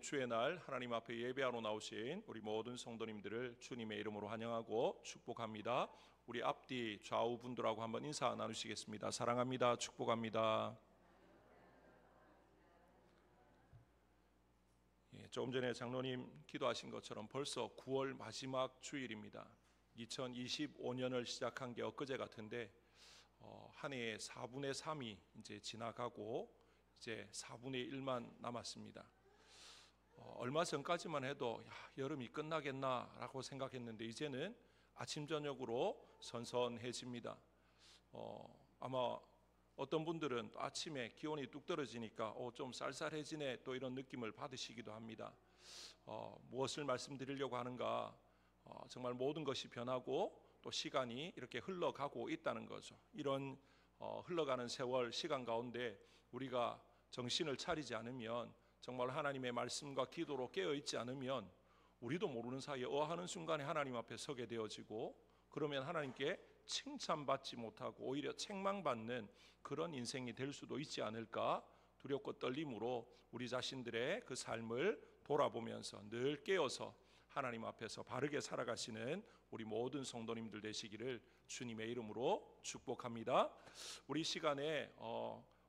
주의 날 하나님 앞에 예배하러 나오신 우리 모든 성도님들을 주님의 이름으로 환영하고 축복합니다. 우리 앞뒤 좌우 분들하고 한번 인사 나누시겠습니다. 사랑합니다. 축복합니다. 조금 전에 장로님 기도하신 것처럼 벌써 9월 마지막 주일입니다. 2025년을 시작한 게 엊그제 같은데 한 해의 4분의 3이 이제 지나가고 이제 4분의 1만 남았습니다. 얼마 전까지만 해도 여름이 끝나겠나라고 생각했는데 이제는 아침 저녁으로 선선해집니다. 아마 어떤 분들은 또 아침에 기온이 뚝 떨어지니까 좀 쌀쌀해지네 또 이런 느낌을 받으시기도 합니다. 무엇을 말씀드리려고 하는가? 정말 모든 것이 변하고 또 시간이 이렇게 흘러가고 있다는 거죠. 이런 흘러가는 세월 시간 가운데 우리가 정신을 차리지 않으면, 정말 하나님의 말씀과 기도로 깨어있지 않으면 우리도 모르는 사이에 어하는 순간에 하나님 앞에 서게 되어지고, 그러면 하나님께 칭찬받지 못하고 오히려 책망받는 그런 인생이 될 수도 있지 않을까 두렵고 떨림으로 우리 자신들의 그 삶을 돌아보면서 늘 깨어서 하나님 앞에서 바르게 살아가시는 우리 모든 성도님들 되시기를 주님의 이름으로 축복합니다. 우리 시간에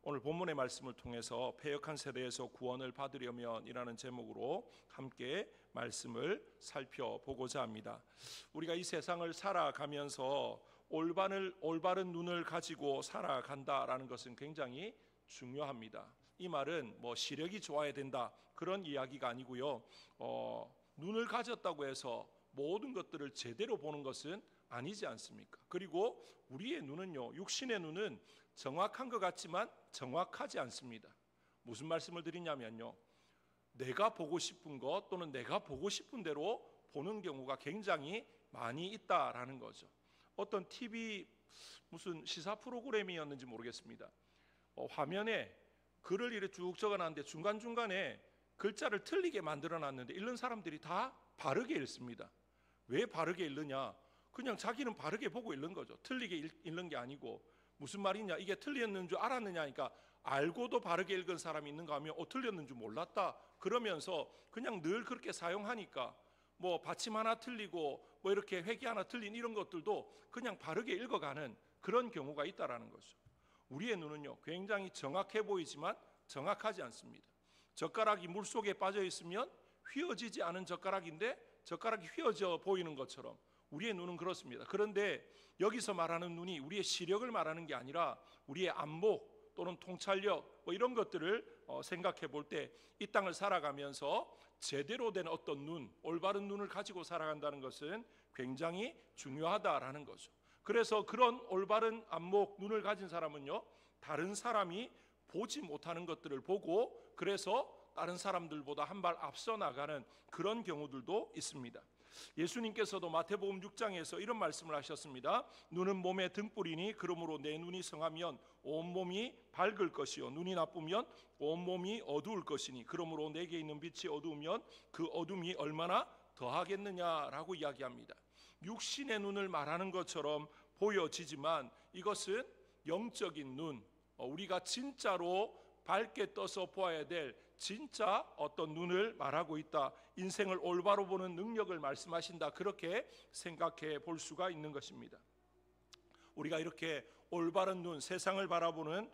오늘 본문의 말씀을 통해서 패역한 세대에서 구원을 받으려면 이라는 제목으로 함께 말씀을 살펴보고자 합니다. 우리가 이 세상을 살아가면서 올바른 눈을 가지고 살아간다라는 것은 굉장히 중요합니다. 이 말은 시력이 좋아야 된다 그런 이야기가 아니고요. 눈을 가졌다고 해서 모든 것들을 제대로 보는 것은 아니지 않습니까? 그리고 우리의 눈은요, 육신의 눈은 정확한 것 같지만 정확하지 않습니다. 무슨 말씀을 드리냐면요, 내가 보고 싶은 것 또는 내가 보고 싶은 대로 보는 경우가 굉장히 많이 있다라는 거죠. 어떤 TV 무슨 시사 프로그램이었는지 모르겠습니다. 화면에 글을 이렇게 쭉 적어놨는데 중간중간에 글자를 틀리게 만들어놨는데 읽는 사람들이 다 바르게 읽습니다. 왜 바르게 읽느냐? 그냥 자기는 바르게 보고 읽는 거죠. 틀리게 읽는 게 아니고. 무슨 말이냐? 이게 틀렸는 줄 알았느냐? 하니까 알고도 바르게 읽은 사람이 있는가 하면 틀렸는 줄 몰랐다 그러면서 그냥 늘 그렇게 사용하니까 받침 하나 틀리고 이렇게 회기 하나 틀린 이런 것들도 그냥 바르게 읽어가는 그런 경우가 있다라는 거죠. 우리의 눈은요, 굉장히 정확해 보이지만 정확하지 않습니다. 젓가락이 물속에 빠져 있으면 휘어지지 않은 젓가락인데 젓가락이 휘어져 보이는 것처럼 우리의 눈은 그렇습니다. 그런데 여기서 말하는 눈이 우리의 시력을 말하는 게 아니라 우리의 안목 또는 통찰력 이런 것들을 생각해 볼 때 이 땅을 살아가면서 제대로 된 어떤 눈, 올바른 눈을 가지고 살아간다는 것은 굉장히 중요하다라는 거죠. 그래서 그런 올바른 안목, 눈을 가진 사람은요, 다른 사람이 보지 못하는 것들을 보고 그래서 다른 사람들보다 한 발 앞서 나가는 그런 경우들도 있습니다. 예수님께서도 마태복음 6장에서 이런 말씀을 하셨습니다. 눈은 몸의 등불이니 그러므로 내 눈이 성하면 온몸이 밝을 것이요 눈이 나쁘면 온몸이 어두울 것이니 그러므로 내게 있는 빛이 어두우면 그 어둠이 얼마나 더하겠느냐라고 이야기합니다. 육신의 눈을 말하는 것처럼 보여지지만 이것은 영적인 눈, 우리가 진짜로 밝게 떠서 보아야 될 진짜 어떤 눈을 말하고 있다. 인생을 올바로 보는 능력을 말씀하신다. 그렇게 생각해 볼 수가 있는 것입니다. 우리가 이렇게 올바른 눈, 세상을 바라보는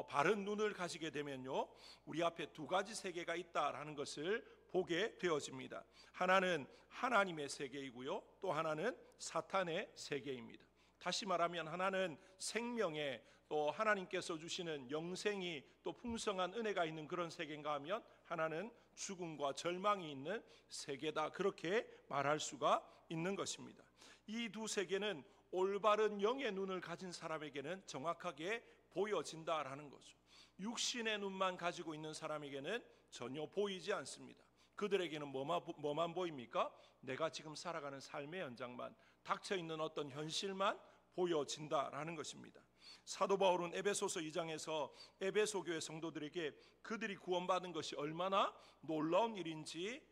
바른 눈을 가지게 되면요, 우리 앞에 두 가지 세계가 있다라는 것을 보게 되어집니다. 하나는 하나님의 세계이고요, 또 하나는 사탄의 세계입니다. 다시 말하면 하나는 생명의, 또 하나님께서 주시는 영생이 또 풍성한 은혜가 있는 그런 세계인가 하면 하나는 죽음과 절망이 있는 세계다, 그렇게 말할 수가 있는 것입니다. 이 두 세계는 올바른 영의 눈을 가진 사람에게는 정확하게 보여진다라는 거죠. 육신의 눈만 가지고 있는 사람에게는 전혀 보이지 않습니다. 그들에게는 뭐만 보입니까? 내가 지금 살아가는 삶의 현장만, 닥쳐있는 어떤 현실만 보여진다라는 것입니다. 사도 바울은 에베소서 2장에서 에베소 교회 성도들에게 그들이 구원받은 것이 얼마나 놀라운 일인지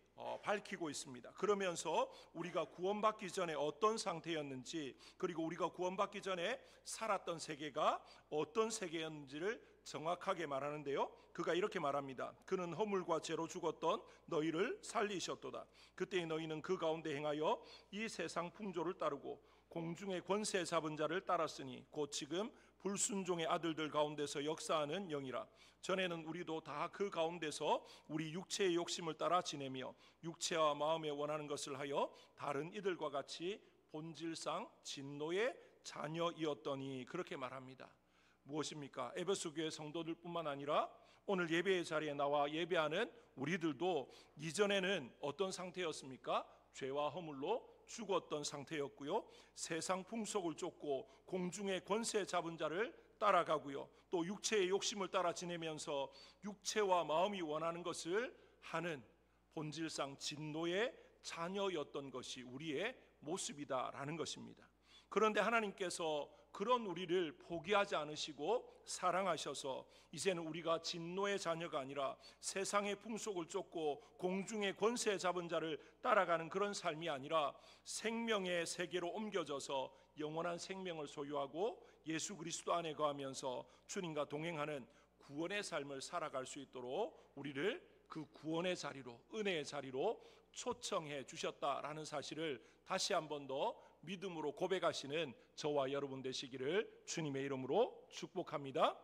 밝히고 있습니다. 그러면서 우리가 구원받기 전에 어떤 상태였는지, 그리고 우리가 구원받기 전에 살았던 세계가 어떤 세계였는지를 정확하게 말하는데요. 그가 이렇게 말합니다. 그는 허물과 죄로 죽었던 너희를 살리셨도다. 그때 너희는 그 가운데 행하여 이 세상 풍조를 따르고 공중의 권세 잡은 자를 따랐으니 곧 지금 불순종의 아들들 가운데서 역사하는 영이라. 전에는 우리도 다 그 가운데서 우리 육체의 욕심을 따라 지내며 육체와 마음에 원하는 것을 하여 다른 이들과 같이 본질상 진노의 자녀이었더니, 그렇게 말합니다. 무엇입니까? 에베소 교회 성도들뿐만 아니라 오늘 예배의 자리에 나와 예배하는 우리들도 이전에는 어떤 상태였습니까? 죄와 허물로 죽었던 상태였고요, 세상 풍속을 쫓고 공중의 권세 잡은 자를 따라가고요, 또 육체의 욕심을 따라 지내면서 육체와 마음이 원하는 것을 하는 본질상 진노의 자녀였던 것이 우리의 모습이다라는 것입니다. 그런데 하나님께서 그런 우리를 포기하지 않으시고 사랑하셔서 이제는 우리가 진노의 자녀가 아니라 세상의 풍속을 쫓고 공중의 권세 잡은 자를 따라가는 그런 삶이 아니라 생명의 세계로 옮겨져서 영원한 생명을 소유하고 예수 그리스도 안에 거하면서 주님과 동행하는 구원의 삶을 살아갈 수 있도록 우리를 그 구원의 자리로, 은혜의 자리로 초청해 주셨다라는 사실을 다시 한 번 더 믿음으로 고백하시는 저와 여러분 되시기를 주님의 이름으로 축복합니다.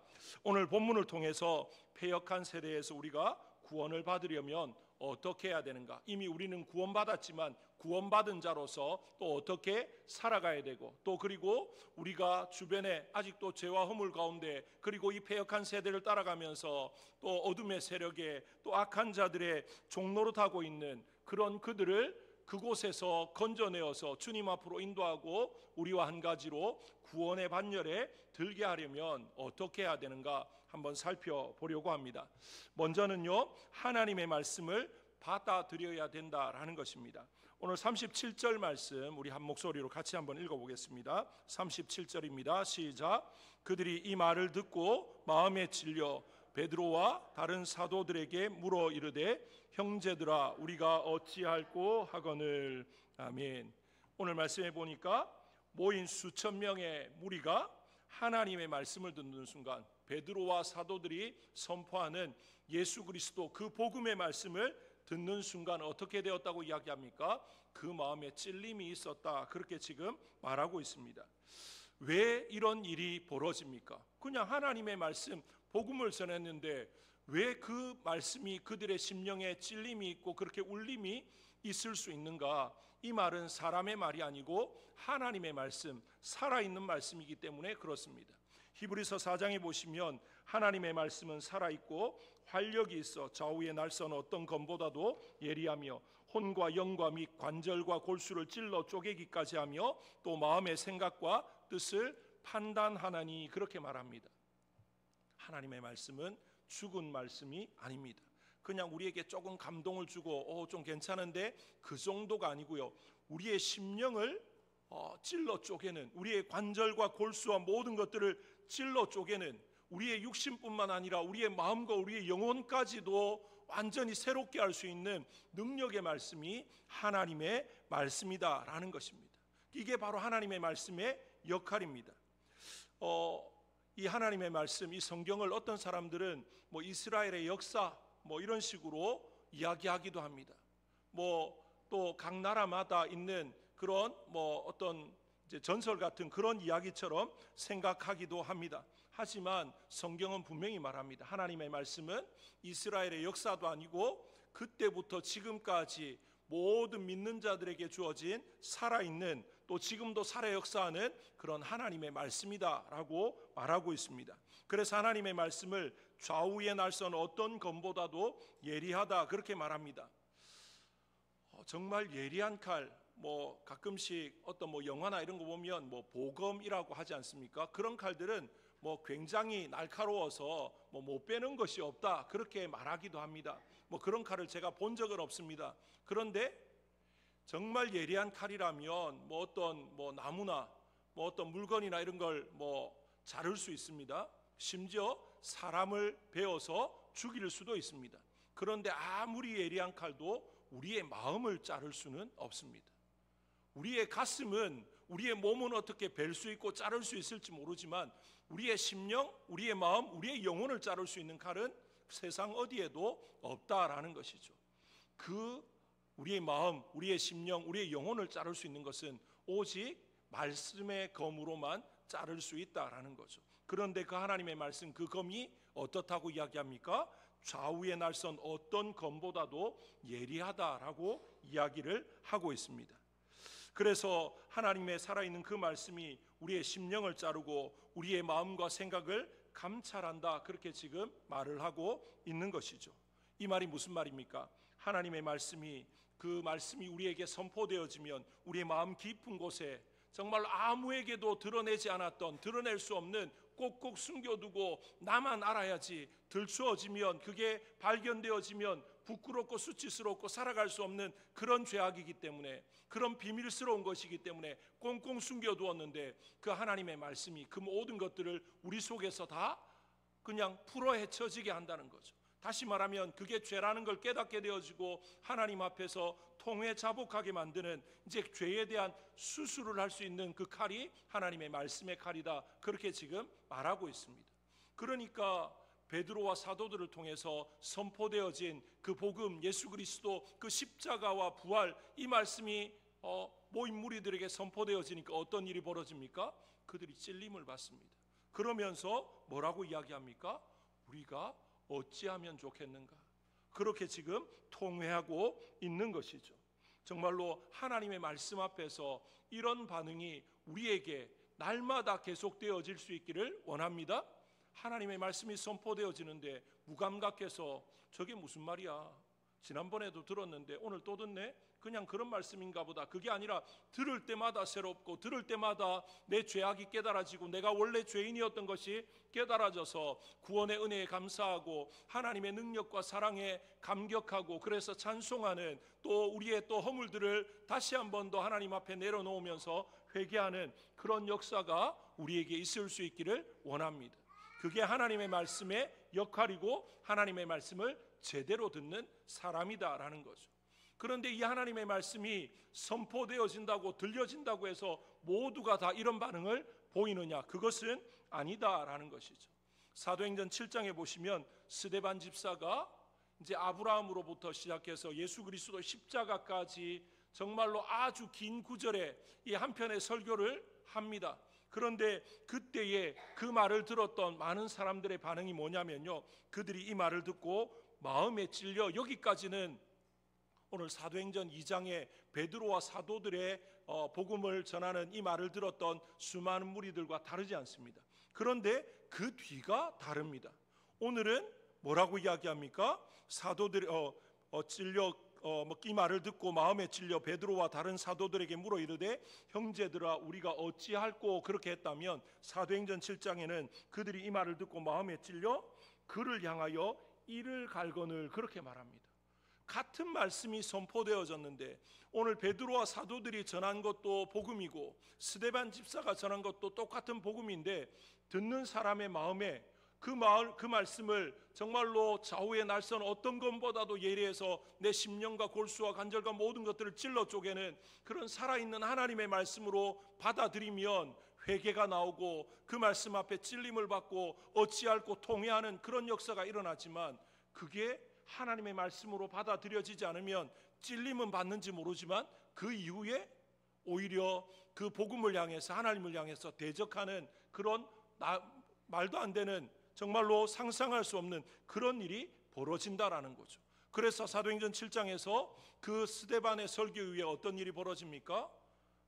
오늘 본문을 통해서 패역한 세대에서 우리가 구원을 받으려면 어떻게 해야 되는가? 이미 우리는 구원받았지만 구원받은 자로서 또 어떻게 살아가야 되고, 또 그리고 우리가 주변에 아직도 죄와 허물 가운데, 그리고 이 패역한 세대를 따라가면서 또 어둠의 세력에 또 악한 자들의 종노릇하고 있는 그런 그들을 그곳에서 건져내어서 주님 앞으로 인도하고 우리와 한 가지로 구원의 반열에 들게 하려면 어떻게 해야 되는가 한번 살펴보려고 합니다. 먼저는요, 하나님의 말씀을 받아들여야 된다라는 것입니다. 오늘 37절 말씀 우리 한 목소리로 같이 한번 읽어보겠습니다. 37절입니다. 시작. 그들이 이 말을 듣고 마음에 찔려 베드로와 다른 사도들에게 물어 이르되 형제들아 우리가 어찌할꼬 하거늘. 아멘. 오늘 말씀해 보니까 모인 수천 명의 무리가 하나님의 말씀을 듣는 순간 베드로와 사도들이 선포하는 예수 그리스도 그 복음의 말씀을 듣는 순간 어떻게 되었다고 이야기합니까? 그 마음에 찔림이 있었다, 그렇게 지금 말하고 있습니다. 왜 이런 일이 벌어집니까? 그냥 하나님의 말씀 복음을 전했는데 왜 그 말씀이 그들의 심령에 찔림이 있고 그렇게 울림이 있을 수 있는가? 이 말은 사람의 말이 아니고 하나님의 말씀, 살아있는 말씀이기 때문에 그렇습니다. 히브리서 4장에 보시면 하나님의 말씀은 살아있고 활력이 있어 좌우의 날선 어떤 검보다도 예리하며 혼과 영과 및 관절과 골수를 찔러 쪼개기까지 하며 또 마음의 생각과 뜻을 판단하나니, 그렇게 말합니다. 하나님의 말씀은 죽은 말씀이 아닙니다. 그냥 우리에게 조금 감동을 주고 좀 괜찮은데 그 정도가 아니고요, 우리의 심령을 찔러 쪼개는, 우리의 관절과 골수와 모든 것들을 찔러 쪼개는, 우리의 육신뿐만 아니라 우리의 마음과 우리의 영혼까지도 완전히 새롭게 할 수 있는 능력의 말씀이 하나님의 말씀이다라는 것입니다. 이게 바로 하나님의 말씀의 역할입니다. 이 하나님의 말씀, 이 성경을 어떤 사람들은 뭐 이스라엘의 역사 뭐 이런 식으로 이야기하기도 합니다. 뭐 또 각 나라마다 있는 그런 뭐 어떤 이제 전설 같은 그런 이야기처럼 생각하기도 합니다. 하지만 성경은 분명히 말합니다. 하나님의 말씀은 이스라엘의 역사도 아니고 그때부터 지금까지 모든 믿는 자들에게 주어진 살아있는, 또 지금도 살아 역사하는 그런 하나님의 말씀이다라고 말하고 있습니다. 그래서 하나님의 말씀을 좌우의 날선 어떤 검보다도 예리하다, 그렇게 말합니다. 정말 예리한 칼, 뭐 가끔씩 어떤 뭐 영화나 이런 거 보면 뭐 보검이라고 하지 않습니까? 그런 칼들은 뭐 굉장히 날카로워서 뭐 못 빼는 것이 없다, 그렇게 말하기도 합니다. 뭐 그런 칼을 제가 본 적은 없습니다. 그런데 정말 예리한 칼이라면 뭐 어떤 뭐 나무나 뭐 어떤 물건이나 이런 걸 뭐 자를 수 있습니다. 심지어 사람을 베어서 죽일 수도 있습니다. 그런데 아무리 예리한 칼도 우리의 마음을 자를 수는 없습니다. 우리의 가슴은, 우리의 몸은 어떻게 벨 수 있고 자를 수 있을지 모르지만 우리의 심령, 우리의 마음, 우리의 영혼을 자를 수 있는 칼은 세상 어디에도 없다라는 것이죠. 우리의 마음, 우리의 심령, 우리의 영혼을 자를 수 있는 것은 오직 말씀의 검으로만 자를 수 있다라는 거죠. 그런데 그 하나님의 말씀, 그 검이 어떻다고 이야기합니까? 좌우에 날선 어떤 검보다도 예리하다라고 이야기를 하고 있습니다. 그래서 하나님의 살아있는 그 말씀이 우리의 심령을 자르고 우리의 마음과 생각을 감찰한다, 그렇게 지금 말을 하고 있는 것이죠. 이 말이 무슨 말입니까? 하나님의 말씀이, 그 말씀이 우리에게 선포되어지면 우리의 마음 깊은 곳에 정말 아무에게도 드러내지 않았던, 드러낼 수 없는, 꼭꼭 숨겨두고 나만 알아야지 들추어지면, 그게 발견되어지면 부끄럽고 수치스럽고 살아갈 수 없는 그런 죄악이기 때문에, 그런 비밀스러운 것이기 때문에 꽁꽁 숨겨두었는데 그 하나님의 말씀이 그 모든 것들을 우리 속에서 다 그냥 풀어 헤쳐지게 한다는 거죠. 다시 말하면 그게 죄라는 걸 깨닫게 되어지고 하나님 앞에서 통회자복하게 만드는, 이제 죄에 대한 수술을 할 수 있는 그 칼이 하나님의 말씀의 칼이다, 그렇게 지금 말하고 있습니다. 그러니까 베드로와 사도들을 통해서 선포되어진 그 복음, 예수 그리스도 그 십자가와 부활, 이 말씀이 모인 무리들에게 선포되어지니까 어떤 일이 벌어집니까? 그들이 찔림을 받습니다. 그러면서 뭐라고 이야기합니까? 우리가 어찌하면 좋겠는가? 그렇게 지금 통회하고 있는 것이죠. 정말로 하나님의 말씀 앞에서 이런 반응이 우리에게 날마다 계속되어질 수 있기를 원합니다. 하나님의 말씀이 선포되어지는데 무감각해서 저게 무슨 말이야, 지난번에도 들었는데 오늘 또 듣네, 그냥 그런 말씀인가 보다, 그게 아니라 들을 때마다 새롭고, 들을 때마다 내 죄악이 깨달아지고 내가 원래 죄인이었던 것이 깨달아져서 구원의 은혜에 감사하고 하나님의 능력과 사랑에 감격하고, 그래서 찬송하는, 또 우리의 또 허물들을 다시 한 번 더 하나님 앞에 내려놓으면서 회개하는 그런 역사가 우리에게 있을 수 있기를 원합니다. 그게 하나님의 말씀의 역할이고 하나님의 말씀을 제대로 듣는 사람이다라는 거죠. 그런데 이 하나님의 말씀이 선포되어진다고, 들려진다고 해서 모두가 다 이런 반응을 보이느냐? 그것은 아니다라는 것이죠. 사도행전 7장에 보시면 스데반 집사가 이제 아브라함으로부터 시작해서 예수 그리스도 십자가까지 정말로 아주 긴 구절에 이 한편의 설교를 합니다. 그런데 그때에 그 말을 들었던 많은 사람들의 반응이 뭐냐면요, 그들이 이 말을 듣고 마음에 찔려, 여기까지는 오늘 사도행전 2장에 베드로와 사도들의 복음을 전하는 이 말을 들었던 수많은 무리들과 다르지 않습니다. 그런데 그 뒤가 다릅니다. 오늘은 뭐라고 이야기합니까? 사도들이 찔려 이 말을 듣고 마음에 찔려 베드로와 다른 사도들에게 물어 이르되 형제들아 우리가 어찌할꼬 그렇게 했다면, 사도행전 7장에는 그들이 이 말을 듣고 마음에 찔려 그를 향하여 이를 갈거늘, 그렇게 말합니다. 같은 말씀이 선포되어졌는데 오늘 베드로와 사도들이 전한 것도 복음이고 스데반 집사가 전한 것도 똑같은 복음인데, 듣는 사람의 마음에 그 말씀을 정말로 좌우의 날선 어떤 것보다도 예리해서 내 심령과 골수와 관절과 모든 것들을 찔러 쪼개는 그런 살아있는 하나님의 말씀으로 받아들이면 회개가 나오고 그 말씀 앞에 찔림을 받고 어찌할꼬 통회하는 그런 역사가 일어나지만, 그게 하나님의 말씀으로 받아들여지지 않으면 찔림은 받는지 모르지만 그 이후에 오히려 그 복음을 향해서, 하나님을 향해서 대적하는 그런 말도 안 되는, 정말로 상상할 수 없는 그런 일이 벌어진다라는 거죠. 그래서 사도행전 7장에서 그 스데반의 설교 이후에 어떤 일이 벌어집니까?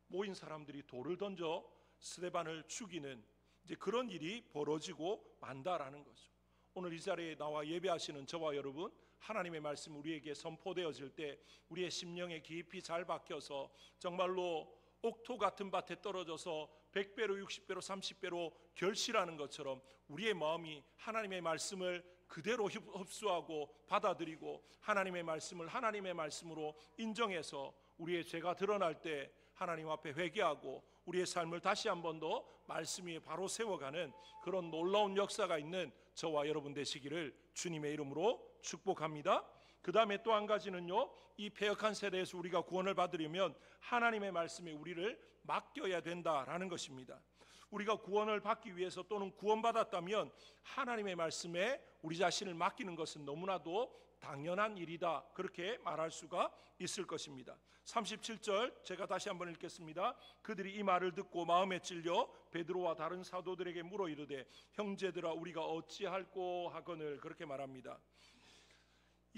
모인 사람들이 돌을 던져 스데반을 죽이는 이제 그런 일이 벌어지고 만다라는 거죠. 오늘 이 자리에 나와 예배하시는 저와 여러분, 하나님의 말씀 우리에게 선포되어질 때 우리의 심령에 깊이 잘 박혀서 정말로 옥토 같은 밭에 떨어져서 100배로 60배로 30배로 결실하는 것처럼 우리의 마음이 하나님의 말씀을 그대로 흡수하고 받아들이고 하나님의 말씀을 하나님의 말씀으로 인정해서 우리의 죄가 드러날 때 하나님 앞에 회개하고 우리의 삶을 다시 한 번 더 말씀 위에 바로 세워가는 그런 놀라운 역사가 있는 저와 여러분 되시기를 주님의 이름으로 축복합니다. 그 다음에 또 한 가지는요, 이 패역한 세대에서 우리가 구원을 받으려면 하나님의 말씀에 우리를 맡겨야 된다라는 것입니다. 우리가 구원을 받기 위해서 또는 구원받았다면 하나님의 말씀에 우리 자신을 맡기는 것은 너무나도 당연한 일이다, 그렇게 말할 수가 있을 것입니다. 37절 제가 다시 한번 읽겠습니다. 그들이 이 말을 듣고 마음에 찔려 베드로와 다른 사도들에게 물어 이르되 형제들아 우리가 어찌할꼬 하거늘, 그렇게 말합니다.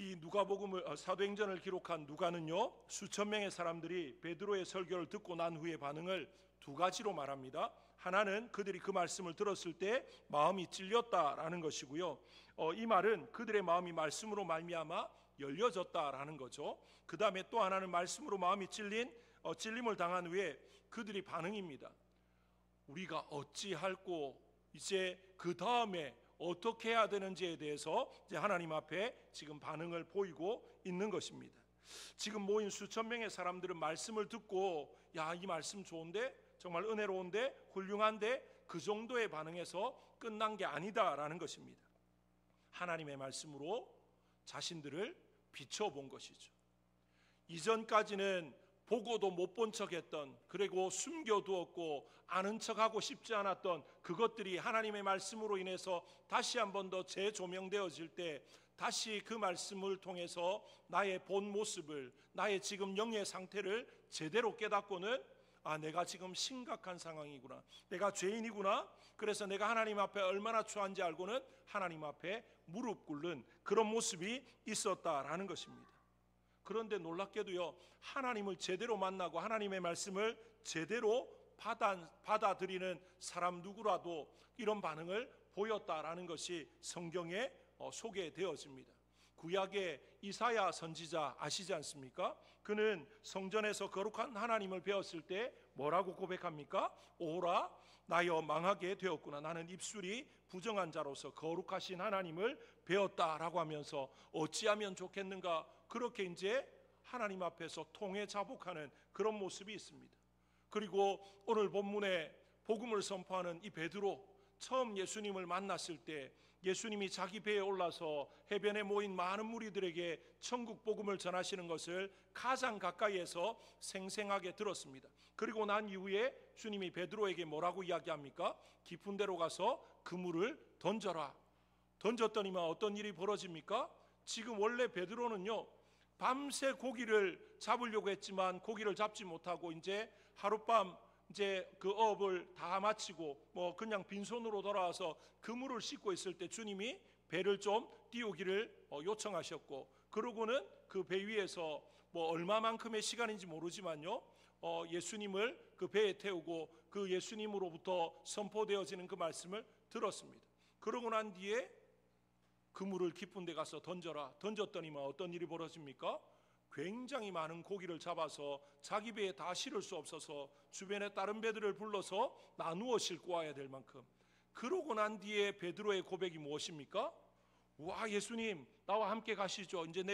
이 누가복음을 사도행전을 기록한 누가는요, 수천 명의 사람들이 베드로의 설교를 듣고 난 후의 반응을 두 가지로 말합니다. 하나는 그들이 그 말씀을 들었을 때 마음이 찔렸다라는 것이고요, 이 말은 그들의 마음이 말씀으로 말미암아 열려졌다라는 거죠. 그 다음에 또 하나는 말씀으로 마음이 찔림을 당한 후에 그들이 반응입니다. 우리가 어찌할꼬, 이제 그 다음에 어떻게 해야 되는지에 대해서 이제 하나님 앞에 지금 반응을 보이고 있는 것입니다. 지금 모인 수천 명의 사람들은 말씀을 듣고 야, 이 말씀 좋은데, 정말 은혜로운데, 훌륭한데, 그 정도의 반응에서 끝난 게 아니다라는 것입니다. 하나님의 말씀으로 자신들을 비춰본 것이죠. 이전까지는 보고도 못 본 척했던, 그리고 숨겨두었고 아는 척하고 싶지 않았던 그것들이 하나님의 말씀으로 인해서 다시 한 번 더 재조명되어질 때, 다시 그 말씀을 통해서 나의 본 모습을, 나의 지금 영의 상태를 제대로 깨닫고는 내가 지금 심각한 상황이구나, 내가 죄인이구나, 그래서 내가 하나님 앞에 얼마나 처한지 알고는 하나님 앞에 무릎 꿇는 그런 모습이 있었다라는 것입니다. 그런데 놀랍게도요, 하나님을 제대로 만나고 하나님의 말씀을 제대로 받아들이는 사람 누구라도 이런 반응을 보였다라는 것이 성경에 소개되어집니다. 구약의 이사야 선지자 아시지 않습니까? 그는 성전에서 거룩한 하나님을 배웠을 때 뭐라고 고백합니까? 오라 나여 망하게 되었구나, 나는 입술이 부정한 자로서 거룩하신 하나님을 배웠다라고 하면서 어찌하면 좋겠는가, 그렇게 이제 하나님 앞에서 통회 자복하는 그런 모습이 있습니다. 그리고 오늘 본문에 복음을 선포하는 이 베드로, 처음 예수님을 만났을 때 예수님이 자기 배에 올라서 해변에 모인 많은 무리들에게 천국 복음을 전하시는 것을 가장 가까이에서 생생하게 들었습니다. 그리고 난 이후에 주님이 베드로에게 뭐라고 이야기합니까? 깊은 데로 가서 그물을 던져라. 던졌더니만 어떤 일이 벌어집니까? 지금 원래 베드로는요, 밤새 고기를 잡으려고 했지만 고기를 잡지 못하고 이제 하룻밤 이제 그 어업을 다 마치고 그냥 빈손으로 돌아와서 그물을 씻고 있을 때 주님이 배를 좀 띄우기를 요청하셨고, 그러고는 그 배 위에서 얼마만큼의 시간인지 모르지만요, 예수님을 그 배에 태우고 그 예수님으로부터 선포되어지는 그 말씀을 들었습니다. 그러고 난 뒤에 그물을 깊은 데 가서 던져라. 던졌더니만 어떤 일이 벌어집니까? 굉장히 많은 고기를 잡아서 자기 배에 다 실을 수 없어서 주변에 다른 배들을 불러서 나누어 싣고 와야 될 만큼. 그러고 난 뒤에 베드로의 고백이 무엇입니까? 와, 예수님 나와 함께 가시죠. 이제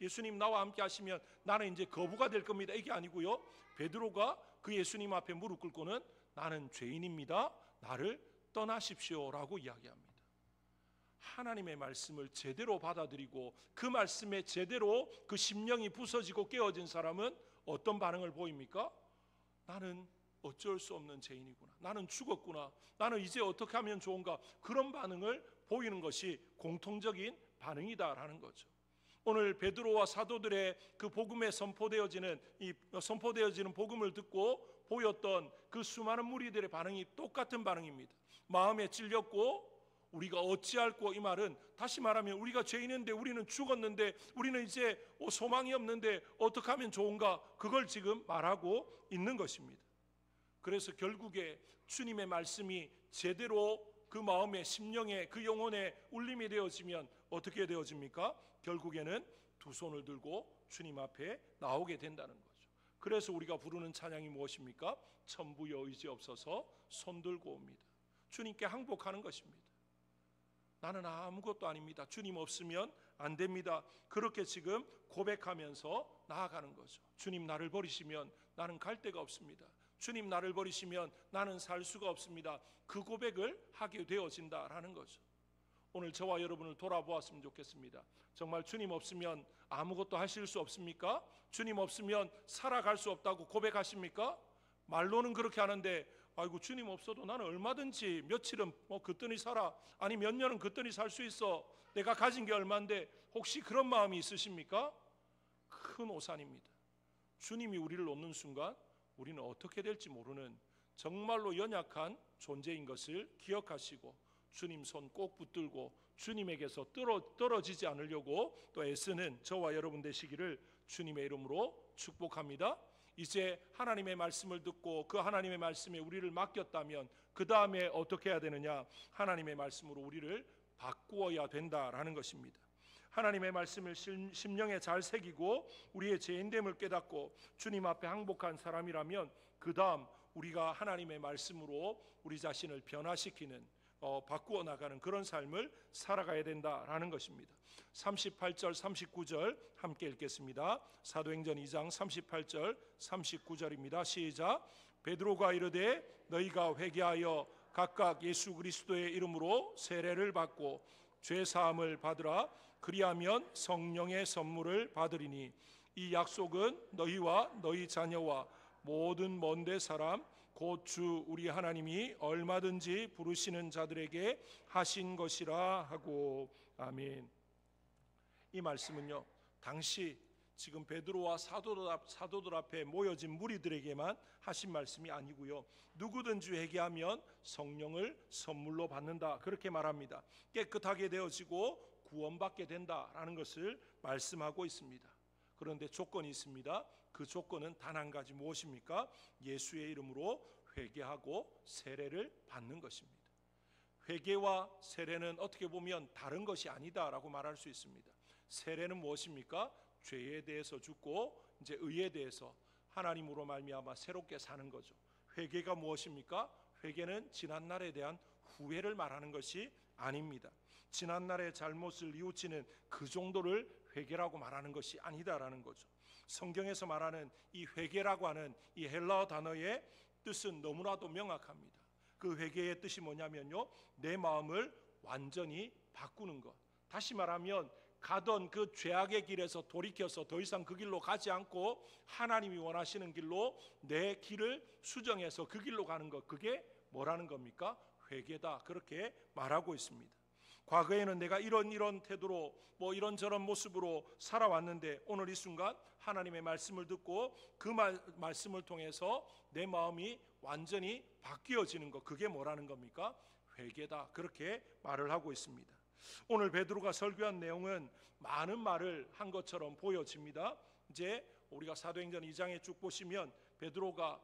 예수님 나와 함께 하시면 나는 이제 거부가 될 겁니다. 이게 아니고요, 베드로가 그 예수님 앞에 무릎 꿇고는 나는 죄인입니다, 나를 떠나십시오라고 이야기합니다. 하나님의 말씀을 제대로 받아들이고 그 말씀에 제대로 그 심령이 부서지고 깨어진 사람은 어떤 반응을 보입니까? 나는 어쩔 수 없는 죄인이구나, 나는 죽었구나, 나는 이제 어떻게 하면 좋은가, 그런 반응을 보이는 것이 공통적인 반응이다라는 거죠. 오늘 베드로와 사도들의 그 복음에 선포되어지는 복음을 듣고 보였던 그 수많은 무리들의 반응이 똑같은 반응입니다. 마음에 찔렸고 우리가 어찌할꼬, 이 말은 다시 말하면 우리가 죄인인데, 우리는 죽었는데, 우리는 이제 소망이 없는데 어떻게 하면 좋은가, 그걸 지금 말하고 있는 것입니다. 그래서 결국에 주님의 말씀이 제대로 그 마음에, 심령에, 그 영혼에 울림이 되어지면 어떻게 되어집니까? 결국에는 두 손을 들고 주님 앞에 나오게 된다는 거죠. 그래서 우리가 부르는 찬양이 무엇입니까? 천부여 의지 없어서 손 들고 옵니다. 주님께 항복하는 것입니다. 나는 아무것도 아닙니다, 주님 없으면 안 됩니다, 그렇게 지금 고백하면서 나아가는 거죠. 주님 나를 버리시면 나는 갈 데가 없습니다, 주님 나를 버리시면 나는 살 수가 없습니다, 그 고백을 하게 되어진다라는 거죠. 오늘 저와 여러분을 돌아보았으면 좋겠습니다. 정말 주님 없으면 아무것도 하실 수 없습니까? 주님 없으면 살아갈 수 없다고 고백하십니까? 말로는 그렇게 하는데 아이고 주님 없어도 나는 얼마든지 며칠은 그뜬히 살아, 아니 몇 년은 그뜬히 살 수 있어, 내가 가진 게 얼만데, 혹시 그런 마음이 있으십니까? 큰 오산입니다. 주님이 우리를 놓는 순간 우리는 어떻게 될지 모르는 정말로 연약한 존재인 것을 기억하시고 주님 손 꼭 붙들고 주님에게서 떨어지지 않으려고 또 애쓰는 저와 여러분 되시기를 주님의 이름으로 축복합니다. 이제 하나님의 말씀을 듣고 그 하나님의 말씀에 우리를 맡겼다면 그 다음에 어떻게 해야 되느냐? 하나님의 말씀으로 우리를 바꾸어야 된다라는 것입니다. 하나님의 말씀을 심령에 잘 새기고 우리의 죄인됨을 깨닫고 주님 앞에 항복한 사람이라면 그 다음 우리가 하나님의 말씀으로 우리 자신을 변화시키는 바꾸어 나가는 그런 삶을 살아가야 된다라는 것입니다. 38절 39절 함께 읽겠습니다. 사도행전 2장 38절 39절입니다. 시작. 베드로가 이르되 너희가 회개하여 각각 예수 그리스도의 이름으로 세례를 받고 죄 사함을 받으라. 그리하면 성령의 선물을 받으리니 이 약속은 너희와 너희 자녀와 모든 먼데 사람 곧 주 우리 하나님이 얼마든지 부르시는 자들에게 하신 것이라 하고. 아멘. 이 말씀은요, 당시 지금 베드로와 사도들 앞에 모여진 무리들에게만 하신 말씀이 아니고요, 누구든지 회개하면 성령을 선물로 받는다 그렇게 말합니다. 깨끗하게 되어지고 구원받게 된다라는 것을 말씀하고 있습니다. 그런데 조건이 있습니다. 그 조건은 단 한 가지, 무엇입니까? 예수의 이름으로 회개하고 세례를 받는 것입니다. 회개와 세례는 어떻게 보면 다른 것이 아니다라고 말할 수 있습니다. 세례는 무엇입니까? 죄에 대해서 죽고 이제 의에 대해서 하나님으로 말미암아 새롭게 사는 거죠. 회개가 무엇입니까? 회개는 지난날에 대한 후회를 말하는 것이 아닙니다. 지난날의 잘못을 뉘우치는 그 정도를 회개라고 말하는 것이 아니다라는 거죠. 성경에서 말하는 이 회개라고 하는 이 헬라어 단어의 뜻은 너무나도 명확합니다. 그 회개의 뜻이 뭐냐면요, 내 마음을 완전히 바꾸는 것. 다시 말하면 가던 그 죄악의 길에서 돌이켜서 더 이상 그 길로 가지 않고 하나님이 원하시는 길로 내 길을 수정해서 그 길로 가는 것, 그게 뭐라는 겁니까? 회개다 그렇게 말하고 있습니다. 과거에는 내가 이런 태도로 이런저런 모습으로 살아왔는데 오늘 이 순간 하나님의 말씀을 듣고 그 말씀을 통해서 내 마음이 완전히 바뀌어지는 것, 그게 뭐라는 겁니까? 회개다 그렇게 말을 하고 있습니다. 오늘 베드로가 설교한 내용은 많은 말을 한 것처럼 보여집니다. 이제 우리가 사도행전 2장에 쭉 보시면 베드로가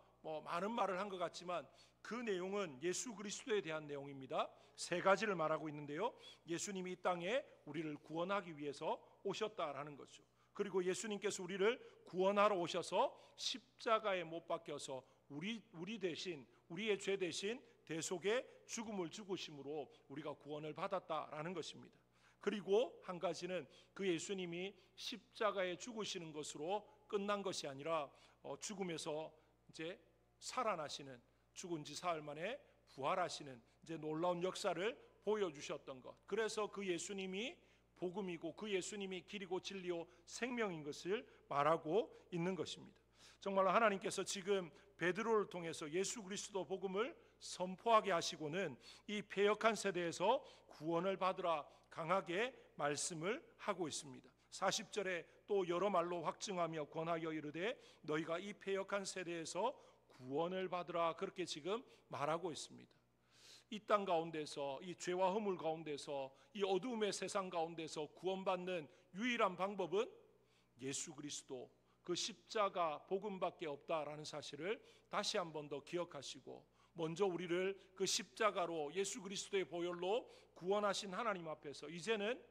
많은 말을 한 것 같지만 그 내용은 예수 그리스도에 대한 내용입니다. 세 가지를 말하고 있는데요, 예수님이 이 땅에 우리를 구원하기 위해서 오셨다라는 거죠. 그리고 예수님께서 우리를 구원하러 오셔서 십자가에 못 박혀서 우리 대신, 우리의 죄 대신 대속의 죽음을 죽으심으로 우리가 구원을 받았다라는 것입니다. 그리고 한 가지는 그 예수님이 십자가에 죽으시는 것으로 끝난 것이 아니라 죽음에서 이제 살아나시는, 죽은 지 사흘 만에 부활하시는 이제 놀라운 역사를 보여주셨던 것. 그래서 그 예수님이 복음이고 그 예수님이 길이고 진리요 생명인 것을 말하고 있는 것입니다. 정말로 하나님께서 지금 베드로를 통해서 예수 그리스도 복음을 선포하게 하시고는 이 패역한 세대에서 구원을 받으라 강하게 말씀을 하고 있습니다. 40절에 또 여러 말로 확증하며 권하여 이르되 너희가 이 패역한 세대에서 구원을 받으라 그렇게 지금 말하고 있습니다. 이 땅 가운데서, 이 죄와 허물 가운데서, 이 어두움의 세상 가운데서 구원받는 유일한 방법은 예수 그리스도 그 십자가 복음밖에 없다라는 사실을 다시 한 번 더 기억하시고, 먼저 우리를 그 십자가로 예수 그리스도의 보혈로 구원하신 하나님 앞에서 이제는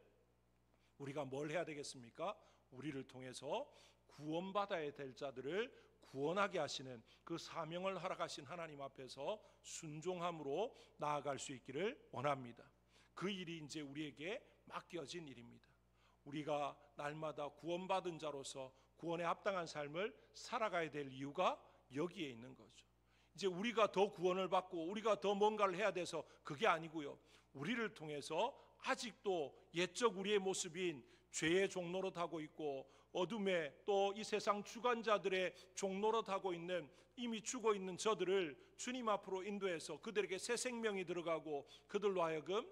우리가 뭘 해야 되겠습니까? 우리를 통해서 구원받아야 될 자들을 구원하게 하시는 그 사명을 허락하신 하나님 앞에서 순종함으로 나아갈 수 있기를 원합니다. 그 일이 이제 우리에게 맡겨진 일입니다. 우리가 날마다 구원받은 자로서 구원에 합당한 삶을 살아가야 될 이유가 여기에 있는 거죠. 이제 우리가 더 구원을 받고 우리가 더 뭔가를 해야 돼서 그게 아니고요, 우리를 통해서 아직도 옛적 우리의 모습인 죄의 종노릇하고 있고 어둠의 또 이 세상 주관자들의 종노릇하고 있는 이미 죽어 있는 저들을 주님 앞으로 인도해서 그들에게 새 생명이 들어가고 그들로 하여금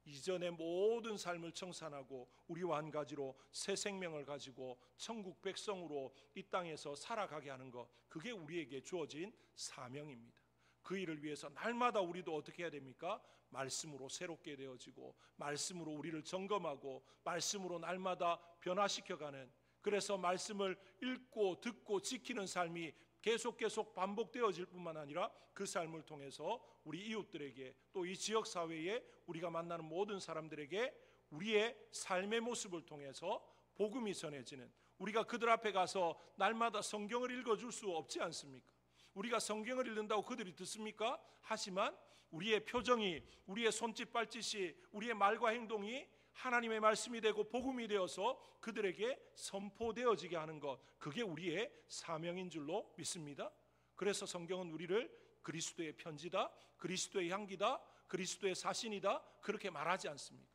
이전의 모든 삶을 청산하고 우리와 한 가지로 새 생명을 가지고 천국 백성으로 이 땅에서 살아가게 하는 것, 그게 우리에게 주어진 사명입니다. 그 일을 위해서 날마다 우리도 어떻게 해야 됩니까? 말씀으로 새롭게 되어지고 말씀으로 우리를 점검하고 말씀으로 날마다 변화시켜가는, 그래서 말씀을 읽고 듣고 지키는 삶이 계속 반복되어질 뿐만 아니라 그 삶을 통해서 우리 이웃들에게 또 이 지역사회에 우리가 만나는 모든 사람들에게 우리의 삶의 모습을 통해서 복음이 전해지는, 우리가 그들 앞에 가서 날마다 성경을 읽어줄 수 없지 않습니까? 우리가 성경을 읽는다고 그들이 듣습니까? 하지만 우리의 표정이, 우리의 손짓 발짓이, 우리의 말과 행동이 하나님의 말씀이 되고 복음이 되어서 그들에게 선포되어지게 하는 것, 그게 우리의 사명인 줄로 믿습니다. 그래서 성경은 우리를 그리스도의 편지다, 그리스도의 향기다, 그리스도의 사신이다 그렇게 말하지 않습니까?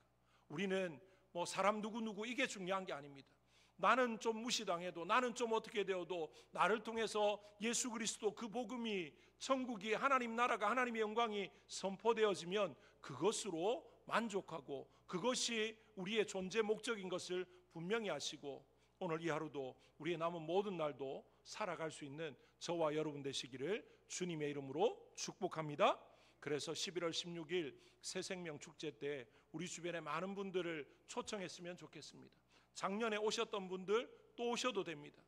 우리는 뭐 사람 누구 이게 중요한 게 아닙니다. 나는 좀 무시당해도, 나는 좀 어떻게 되어도 나를 통해서 예수 그리스도 그 복음이, 천국이, 하나님 나라가, 하나님의 영광이 선포되어지면 그것으로 만족하고 그것이 우리의 존재 목적인 것을 분명히 아시고 오늘 이 하루도 우리의 남은 모든 날도 살아갈 수 있는 저와 여러분 되시기를 주님의 이름으로 축복합니다. 그래서 11월 16일 새생명 축제 때 우리 주변에 많은 분들을 초청했으면 좋겠습니다. 작년에 오셨던 분들 또 오셔도 됩니다.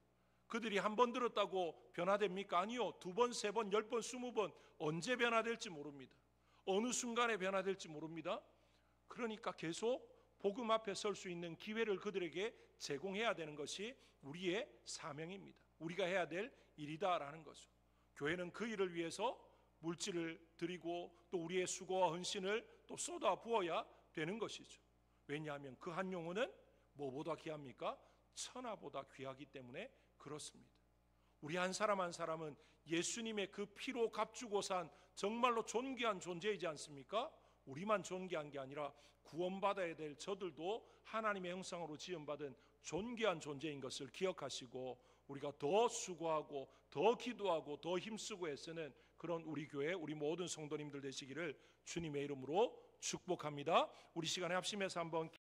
그들이 한 번 들었다고 변화됩니까? 아니요. 2번, 3번, 10번, 20번 언제 변화될지 모릅니다. 어느 순간에 변화될지 모릅니다. 그러니까 계속 복음 앞에 설 수 있는 기회를 그들에게 제공해야 되는 것이 우리의 사명입니다. 우리가 해야 될 일이다라는 거죠. 교회는 그 일을 위해서 물질을 드리고 또 우리의 수고와 헌신을 또 쏟아 부어야 되는 것이죠. 왜냐하면 그 한 영혼은 뭐보다 귀합니까? 천하보다 귀하기 때문에 그렇습니다. 우리 한 사람 한 사람은 예수님의 그 피로 값주고 산 정말로 존귀한 존재이지 않습니까? 우리만 존귀한 게 아니라 구원받아야 될 저들도 하나님의 형상으로 지음받은 존귀한 존재인 것을 기억하시고 우리가 더 수고하고 더 기도하고 더 힘쓰고 애쓰는 그런 우리 교회, 우리 모든 성도님들 되시기를 주님의 이름으로 축복합니다. 우리 시간에 합심해서 한번